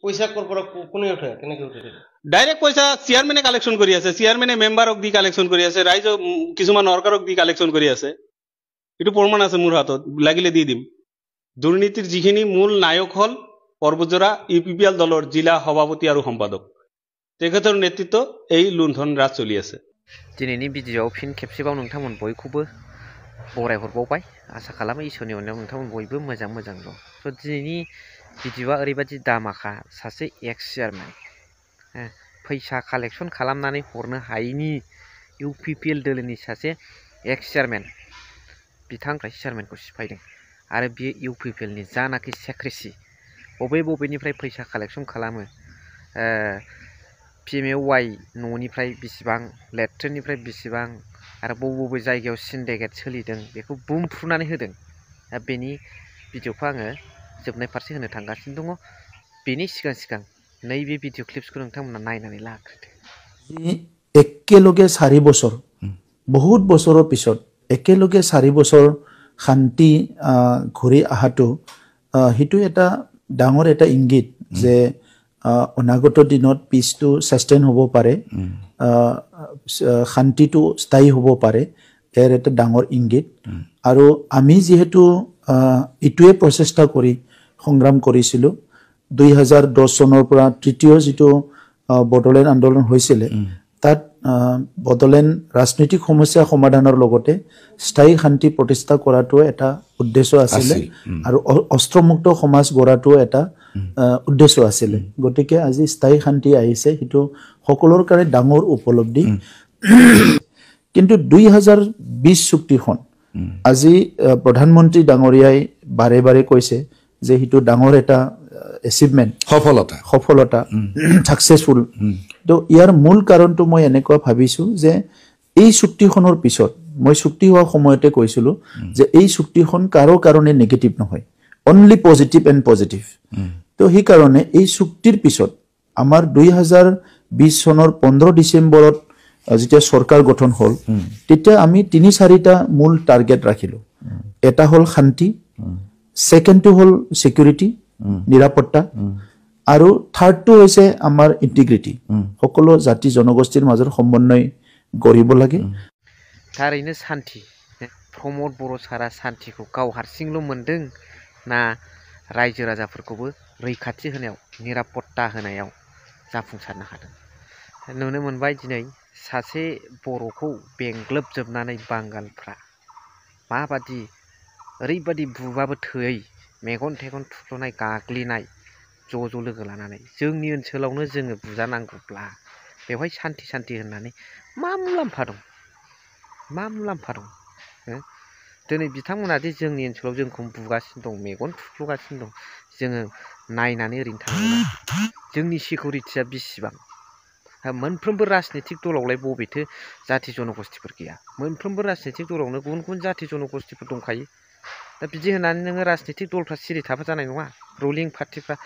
পইচা কৰ পৰা কোনে উঠে কেনেকৈ উঠে ডাইৰেক্ট পইচা চেয়াৰমেনে কালেকশ্যন কৰি আছে চেয়াৰমেনে মেম্বাৰক দি কালেকশ্যন কৰি আছে ৰাইজ কিছুমান নৰকাৰক দি কালেকশ্যন কৰি আছে এইটো প্ৰমাণ আছে মোৰ হাতত লাগিলে দি দিম দুৰ্নীতিৰ যিখিনি মূল নায়ক হল পৰ্বতজোৰা ইউপিপিএল দলৰ জিলা সভাপতি আৰু সম্পাদক তেখেতৰ নেতৃত্ব এই লুণ্ঠন ৰাজ চলি আছে दिनैनि भिडिअ'आव फिन खेबसेबाव नोंथांमोन बयखौबो बरायहरबावबाय आसा खालामो इसोरनि अननायाव नोंथांमोन बयबो मोजां दं स' दिनैनि भिडिअ'आ ओरैबायदि दामाखा सासे एक्स चेयारमेन फैसा कालेक्सन खालामनानै हरनो हायैनि इउपिपिएल दोलोनि सासे एक्स चेयारमेन बिथांनिफ्राय चेयारमेनखौ सिफायदों आरो बियो इउपिपिएलनि जानाखि सेक्रेसि बबेनिफ्राय फैसा कालेक्सन खालामो PMAY न'निफ्राय बेसेबां लेट्रिननिफ्राय बेसेबां आरो बबे जायगायाव सिन्डिकेट सोलिदों बेखौ बुंफ्रुनानै होदों दा बेनि भिडिअ'खौ आङो जोबनाय फारसे होनो थांगासिनो दङ बेनि सिगां नैबे भिडिअ' क्लिप्सखौ नोंथांमोना नायनानै लाग्रोदो एकेलगे 4 বছৰ বহুত বছৰৰ পিছত একেলগে 4 বছৰ শান্তি ঘূৰি আহাটো হিটো এটা ডাঙৰ এটা ইংগিত যে অনাগত দিনত পিছটো সাস্টেইন হ'ব পাৰে শান্তিটো স্থায়ী হ'ব পাৰে এৰ এটা ডাঙৰ ইংগিত আৰু আমি যেহেতু ইটোৱে প্ৰচেষ্টা কৰি সংগ্ৰাম কৰিছিলো 2010 চনৰ পৰা তৃতীয় যেটো বড়োলেণ্ড আন্দোলন হৈছিল তাত বড়োলেণ্ড ৰাজনৈতিক সমস্যা সমাধানৰ লগতে স্থায়ী শান্তি প্ৰতিষ্ঠা কৰাটো এটা উদ্দেশ্য আছিল আৰু অস্ত্ৰমুক্ত সমাজ গঢ়াটো এটা উদ্দেশ্য আছিল গতিকে আজি স্থায়ী শান্তি আহিছে হিটো সকলোৰ কাৰণে ডাঙৰ উপলব্ধি কিন্তু 2020 চুক্তিখন আজি প্ৰধানমন্ত্ৰী ডাঙৰীয়াই বাৰে কৈছে যে হিটো ডাঙৰ এটা achievement সফলতা successful তো ইয়াৰ মূল কাৰণটো মই এনেকুৱা ভাবিছো যে এই চুক্তিখনৰ পিছত মই চুক্তি হোৱা সময়তে কৈছিলো যে এই চুক্তিখন কাৰো কাৰণে নেগেটিভ নহয় only positive and positive তো হি কাৰণে এই চুক্তিৰ পিছত আমাৰ 2020 চনৰ 15 ডিসেম্বৰত যেতিয়া সৰকাৰ গঠন হল তেতিয়া আমি 3-4টা মূল টাৰ্গেট ৰাখিলো এটা হল শান্তি সেকেন্ডটো হল সিকিউৰিটি নিৰাপত্তা আৰু থাৰ্ডটো হৈছে আমাৰ ইন্টিগ্ৰিটি সকলো জাতি জনগোষ্ঠীৰ মাজৰ সমন্বয় গঢ়িব লাগে थारैनो शान्ति प्रमोद बर' सारा शान्तिखौ गाव हारसिंल' मोनदों ना रायजो राजाफोरखौबो रैखाथि होनायाव निरापत्ता होनायाव जाफुंसारनो हादों नुनो मोनबाय दिनै सासे बर'खौ बेंग्लोबजोबनानै बांगालफ्रा माबादि ओरैबादि बुबाबो थोयै मेगन थेगन थुख्ल'नाय गाग्लिनाय ज' लोगो लानानै जोंनि ओनसोलावनो जोङो बुजानांगौब्ला बेवहाय शान्ति होननानै मा मुलाम्फा दं दिनै बिथांमोना दि जोंनि ओनसोलाव जोंखौ बुगासिनो दं मेगन थुख्ल'गासिनो दं जोङो नायनानै ओरैनो थानांगौ जोंनि सिकिउरिटिया बेसेबां मोनफ्रोमबो राजनीतिक दलावलाय बबेथो जाति जनगोष्ठीफोर गैया मोनफ्रोमबो राजनीतिक दलावनो गुबुन जाति जनगोष्ठीफोर दंखायो दा बिदि होननानै नोङो राजनीतिक दलफ्रा सिरि थाबा जानाय नङा रुलिं पार्टिफ्रा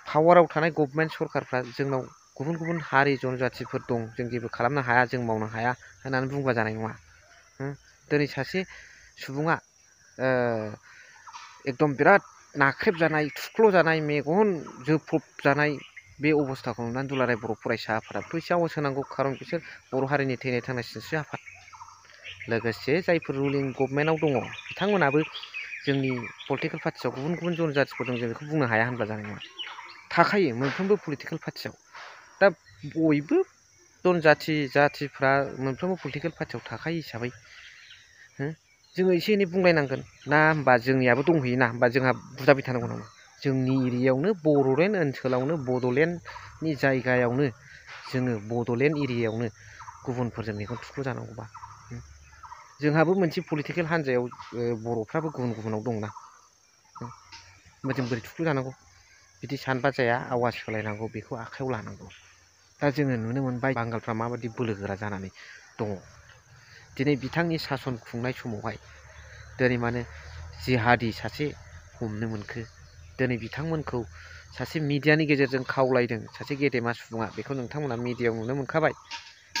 पावाराव थानाय गभर्नमेन्ट सरकारफ्रा जोंनाव गुबुन हारि जनजातिफोर दं जों जेबो खालामनो हाया जों मावनो हाया होननानै बुंबा जानाय नङा दिनै सासे सुबुङा एकदम बिराद नाख्रेबजानाय थुख्ल'जानाय मेगन जोफ्रबजानाय बे अबस्थाखौ नुनानै दुलाराय बर' फरायसा आफादाबोथ' एसे आवाज होनांगौ खारन बिसोर बर' हारिनि थैनाय थांनाय सिनस्रि आफाद लोगोसे जायफोर रुलिं गभर्नमेन्टआव दङ बिथांमोनाबो जोंनि पलिटिकेल पार्टियाव गुबुन जनजातिफोर दं जों बेखौ बुंनो हाया होनब्ला जानाय नङा थाखायो मोनफ्रोमबो पलिटिकेल पार्टियाव दा बयबो जातिफ्रा मोनफ्रोमबो पलिटिकेल पार्टियाव थाखायो हिसाबै जोङो एसे एनै बुंलायनांगोन ना होमबा जोंनियाबो दंहैयो ना होमबा जोंहा बुजाबाय थानांगौ नामा जोंनि एरियायावनो बड'लेण्ड ओनसोलावनो बड'लेण्डनि जायगायावनो जोङो बड'लेण्ड एरियायावनो गुबुनफोरजों मेगन थुख्ल' जानांगौबा जोंहाबो मोनसे पलिटिकेल हान्जायाव बर'फ्राबो गुबुनाव दंना जों बोरै थुख्ल' जानांगौ बिदि सानबा जाया आवाज होलायनांगौ बेखौ आखायाव लानांगौ दा जोङो नुनो मोनबाय बांगालफ्रा माबादि बोलोगोरा जानानै दङ दिनै बिथांनि सासन खुंनाय समावहाय दिनै माने जिहादि सासे हमनो मोनखो दिनै बिथांमोनखौ सासे मिडियानि गेजेरजों खावलायदों सासे गेदेमा सुबुङा बेखौ नोंथांमोना मिडियायाव नुनो मोनखाबाय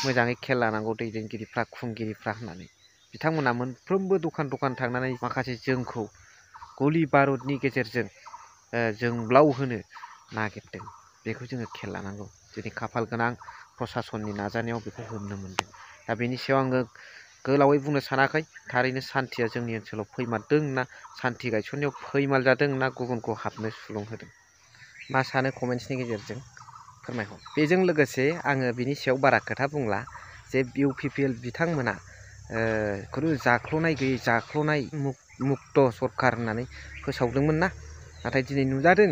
मोजाङै खेल लानांगौ दैदेनगिरिफ्रा खुंगिरिफ्रा होननानै बिथांमोना मोनफ्रोमबो दखान थांनानै माखासे जोंखौ गलि बारुदनि गेजेरजों जोंब्लाव होनो नागिरदों बेखौ जोङो खेल लानांगौ दिनै खाफाल गोनां प्रसासननि नाजानायाव बेखौ होनो मोनदों दा बेनि सायाव आङो गोलावै बुंनो सानाखै थारैनो सान्थिया जोंनि ओनसोलाव फैमारदों ना सान्थि गायसननायाव फैमाल जादों ना गुबुनखौ हाबनो सुलुं होदों मा सानो कमेन्ट्सनि गेजेरजों फोरमायहर बेजों लोगोसे आङो बिनि सायाव बारा खोथा बुंला जे UPPL बिथांमोना खुनु जाख्ल'नाय गैयै जाख्ल'नाय मुक्त सरखार होननानै फोसावदोंमोन ना नाथाय दिनै नुजादों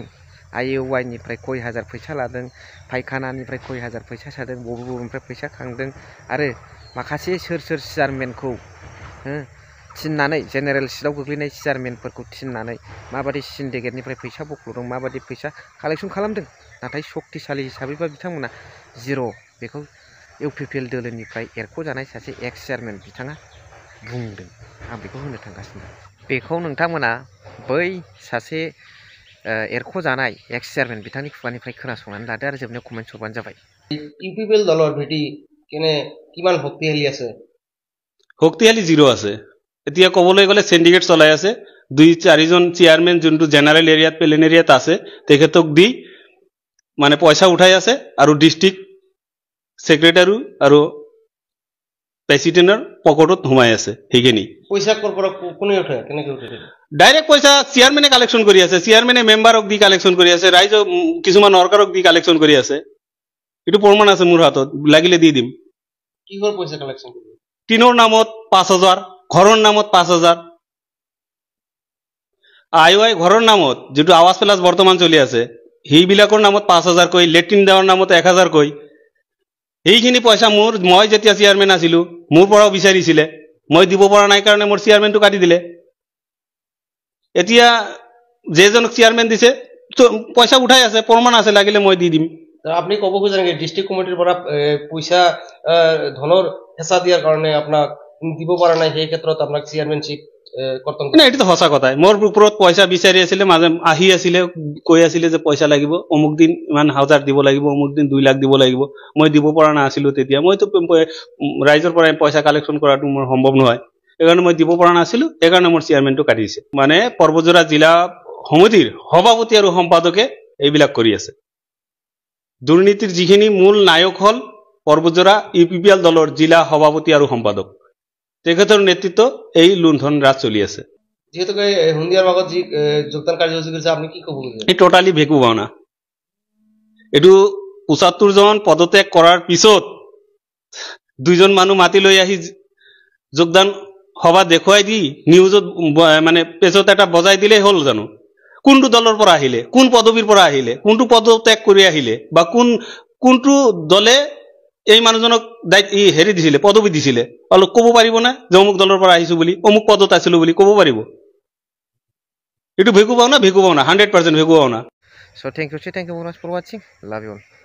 IUI निफ्राय कय हाजार फैसा लादों फायखानानिफ्राय कय हाजार फैसा सादों बबेनिफ्राय फैसा खांदों आरो माखासे सोर चेयारमेनखौ थिननानै जेनेरेल सिटआव गोग्लैनाय चेयारमेनफोरखौ थिननानै माबादि सिन्डिकेटनिफ्राय फैसा बख'दों माबादि फैसा कालेक्सन खालामदों नाथाय सक्तिशालि हिसाबैबा बिथांमोना जिर' बेखौ UPPL दोलोनिफ्राय एरख'जानाय सासे एक्स चेयारमेन बिथाङा बुंदों आं बेखौ होनो थांगासिनो बेखौ नोंथांमोना बै सासे एरख'जानाय एक्स चेयारमेन बिथांनि खुगानिफ्राय खोनासंनानै लादो आरो जोबनायाव कमेन्ट हरबानो जाबाय UPPL দলৰ ভেটি কিমান শক্তিশালী আছে শক্তিশালী জিৰ' আছে এতিয়া ক'বলৈ গ'লে সিন্ডিকেট চলাই আছে 2-4জন চেয়াৰমেন যোনটো জেনাৰেল এৰিয়াত প্লেন এৰিয়াত আছে তেখেতক দি মানে পইচা উঠাই আছে আৰু ডিস্ট্ৰিক্ট সেক্ৰেটাৰী আৰু প্ৰেচিডেণ্টৰ পকেটত সোমাই আছে সেইখিনি পইচা ক'ৰ পৰা কোনে উঠে কেনেকৈ উঠে ডাইৰেক্ট পইচা চেয়াৰমেনে কালেকশ্যন কৰি আছে চেয়াৰমেনে মেম্বাৰক দি কালেকশ্যন কৰি আছে ৰাইজ কিছুমান অৰ্কাৰক দি কালেকশ্যন কৰি আছে এইটো প্ৰমাণ আছে মোৰ হাতত লাগিলে দি দিম কিহৰ পইচা কালেকশ্যন কৰিব টিনৰ নামত 5,000 ঘৰৰ নামত 5,000 IUI ঘৰৰ নামত যেটো আৱাজ প্লাস বৰ্তমান চলি আছে সেইবিলাকৰ নামত 5,000 কৈ লেট্ৰিন দেৱাৰ নামত 1,000 কৈ এইখিনি পইচা মই যেতিয়া চেয়াৰমেন আছিলো মোৰ পৰাও বিচাৰিছিলে মই দিব পৰা নাই কাৰণে মোৰ চেয়াৰমেনটো কাটি দিলে এতিয়া যেজনক চেয়াৰমেন দিছে পইচা উঠাই আছে প্ৰমাণ আছে লাগিলে মই দি দিম আপনি ক'ব খোজে নেকি ডিস্ট্ৰিক্ট কমিটিৰ পৰা পইচা ধনৰ হেঁচা দিয়াৰ কাৰণে আপোনাক দিব পৰা নাই সেই ক্ষেত্ৰত আপোনাক চেয়াৰমেনশ্বিপ কৰ্তন না এটা তো সঁচা কথাই মোৰ ওপৰত পইচা বিচাৰি আছিলে মাজে আহি আছিলে কৈ আছিলে যে পইচা লাগিব অমুক দিন ইমান হাজাৰ দিব লাগিব অমুক দিন 2 লাখ দিব লাগিব মই দিব পৰা নাছিলো তেতিয়া মইতো ৰাইজৰ পৰা পইচা কালেকশ্যন কৰাটো মোৰ সম্ভৱ নহয় একাৰণে মই দিব পৰা নাছিলো একাৰণে মোৰ চেয়াৰমেনটো কাটিছে মানে পৰ্বজৰা জিলা সমিতিৰ সভাপতি আৰু সম্পাদকে এইবিলাক কৰি আছে দুৰ্নীতিৰ যিখিনি মূল নায়ক হল পৰ্বজৰা UPPL দলৰ জিলা সভাপতি আৰু সম্পাদক তেখেতৰ নেতৃত্ব এই লুণ্ঠন ৰাজ চলি আছে যেহেতু হুন্দিয়াৰ ভাগত যি যোগদান কাৰ্যসূচী কৰিছে আপুনি কি ক'ব খোজে এই টোটালি ভেকু ভাওনা এটো 75 জন পদত্যাগ কৰাৰ পিছত দুইজন মানুহ মাতি লৈ আহি যোগদান সভা দেখুৱাই দি নিউজত মানে পেজত এটা বজাই দিলে হল জানো কোনটো দলৰ পৰা আহিলে কোন পদবীৰ পৰা আহিলে কোনটো পদত্যাগ কৰি আহিলে বা কোনটো দলে এই মানুহজনক হেৰি দিছিলে পদবী দিছিলে অলপ ক'ব পাৰিব না যে অমুক দলৰ পৰা আহিছো বুলি অমুক পদত আছিলো বুলি ক'ব পাৰিব এটো ভেকু ভাওনা 100% ভেকু ভাওনা so thank you very much for watching love you all